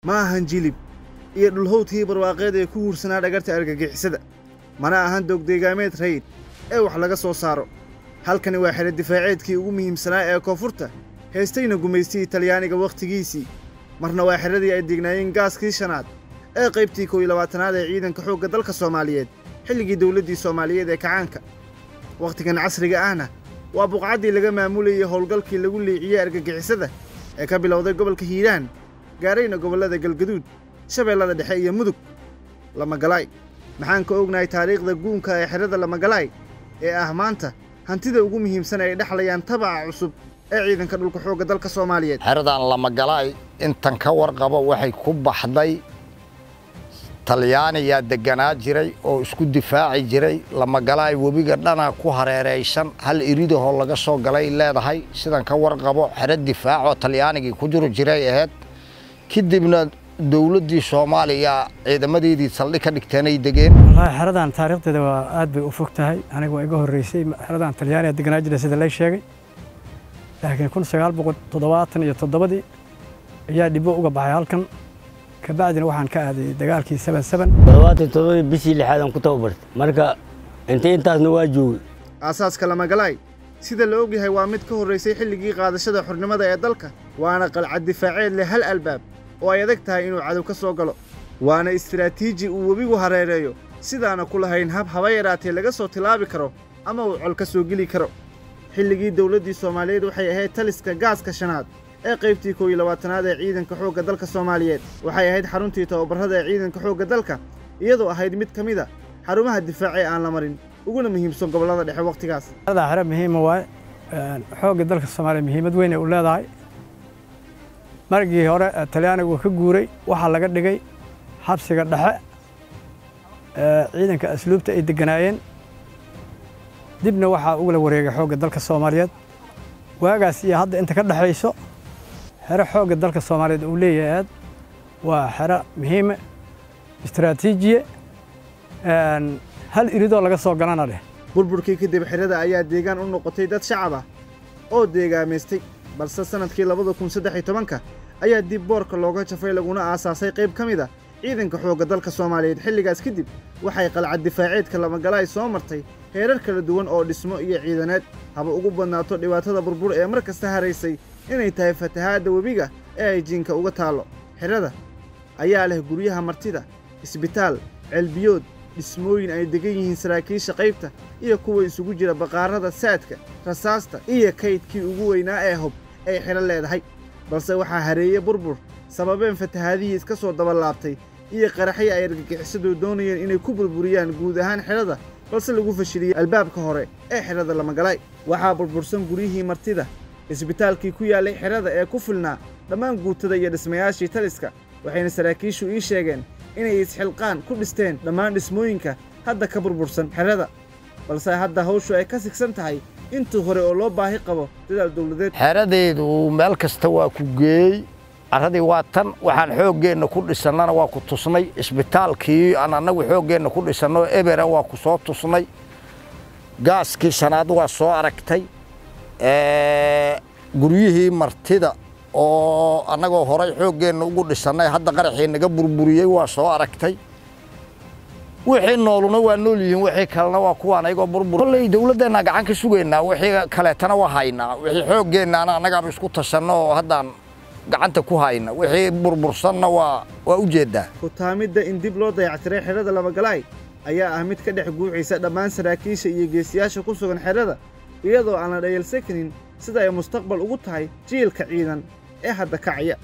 ma ahan jilib iyo dhulhowdkii barwaaqeed ee ku huursanaa dhagarta argagixisada mana ahan dogdeegaameed rayd ee wax laga soo saaro halkani waa xero difaaceedkii ugu muhiimsanaa ee koonfurta heestayna gumaystii talyaaniga wakhtigiisii marna waa xeradii ay dignaayeen gaaskii shanaad ee qaybtii 12aad ee ciidanka xoogga dalka Soomaaliyeed xilligii dawladdii Soomaaliyeed ee kacaanka wakhtigan casriga ahna waa buqcaddii laga maamulayay howlgalkii lagu leexiyay argagixisada ee ka bilowday gobolka Hiiraan gaarayna gobolada Galgaduud Shabeellada Dhexe iyo Mudug Lamagalaay maxaan ka ognahay taariikhda guunka ee xerada Lamagalaay ee ah maanta hantida ugu muhiimsan ay dhaxlayaan tabaca cusub ee ciidanka dhulka xoogga dalka Soomaaliyeed xeradan Lamagalaay intan ka warqabo waxay ku baxday Talyaaniga deganaa jiray oo isku difaaci jiray Lamagalaay webiga dhana ku hareereysan hal iridaho laga soo galay leedahay sidan ka warqabo xerad difaac oo Talyaaniga ku jiro jiray ahayd kidibna dawladdii Soomaaliya ciidamadeedii saldhig ka dhigteenay degeen wallahi xeradan taariikhdeeda waa aad bay u fogtahay aniga waa iga horeysay xeradan Talyaaniga deganaa jiray sida la sheegay laakiin 1977 ayaa dib uga baxay halkan kabacdina waxaan ka aaday dagaalkii 77 bishii lixaad ku tababartay marka intaasna waa joogay aasaaska Lamagalaay sida la og yahay waa mid ka horeysay xilligii qaadashada xornimada ee dalka waana qalcad difaaceed leh hal albaab oo ay adag tahay inuu cadow ka soo galo waana istiraatiiji uu webigu hareereeyo sidaana ku lahayn haba yaraatee laga soo tilaabi karo ama uu col ka soo geli karo xilligii dawladdii Soomaaliyeed waxay ahayd taliska gaaska shanaad ee qaybtii 12aad ee ciidanka xoogga dalka Soomaaliyeed waxay ahayd xaruntii tababarada ee ciidanka xoogga dalka iyadoo ahayd mid kamid ah xarumaha difaaca aan la marin uguna muhiimsan gobolada dhexe waqtigaas xero muhiim ah xoogga dalka Soomaaliyeed muhiimad weyn u leedahay markii hore Talyaanigu ka guuray waxa laga dhigay xabsiga dhexe ciidanka asluubta ay deganaayeen dibna waxa ugu la wareegay xoogga dalka Soomaaliyeed waagaas iyo hadda inta ka dhaxayso xero xoogga dalka Soomaaliyeed uu leeyahay waa xero muhiim istiraatiijiye hal iridoo laga soo galana leh burburkii kadib xerada ayaa deegaan u noqotay dad shacab ah oo deegaameystay balse sanadkii 2013 ayaa dib boorka looga jafay laguna aasaasay qayb kamid ah ciidanka xoogga dalka Soomaaliyeed xilligaas kadib waxay qalcad difaaceedka Lamagalaay soo martay heerar kala duwan oo dhismo iyo ciidaneed haba ugu badnaato dhibaatada burbur ee markasta hareysay inay tahay fatahaada webiga ee ay jinka uga taalo xerada ayaa leh guryaha martida isbitaal celbiyood dhismooyin ay degan yihiin saraakiisha qaybta iyo kuwa isugu jira baqaarada saadka rasaasta iyo kaydkii ugu weynaa ee hub ay xero leedahay balse waxaa hareeyay burbur sababeen fatahaadihii iska soo dabalaabtay iyo qaraxyo ay argagixisadu doonayeen inay ku burburiyaan guud ahaan xerada balse lagu fashiliyay albaabka hore ee xerada Lamagalaay waxaa burbursan guryihii martida isbitaalkii ku yaalay xerada ee ku filnaa dhammaan guutada iyo dhismayaashii taliska waxayna saraakiishu ii sheegeen inay isxilqaan ku dhisteen dhammaan dhismooyinka hadda ka burbursan xerada balse hadda hawshu ay ka sigsan tahay intii hore oo loo baahi qabo dadaal dawladeed xeradeedu meel kasta waa ku geey aradii waa tan waxaan xooggeena ku dhisannana waa ku tusnay isbitaalkii aan anagu xooggeena ku dhisano ebera waa ku soo tusnay gaaskii shanaad waa soo aragtay guryihii martida oo anagoo horay xooggeena ugu dhisannay hadda qaraxii naga burburiyay waa soo aragtay wixii nooluna waa nool yihiin wixii kalena waa kuwaan ayagoo burbur kolley dawladdeena gacan ka sugaynaa wixii kaleetana waa haynaa wixii xooggeennana annagaan isku tashanno oo haddaan gacanta ku hayna wixii burbursanna waa u jeedaa kutaamidda in dib loo dayactiray xerada Lamagalaay ayaa ah mid ka dhex guuxaysa dhammaan saraakiisha iyo geesiyaasha ku sugan xerada iyadoo aan la dhayalsan karin sida ay mustaqbal ugu tahay jiilka ciidan ee hadda kacaya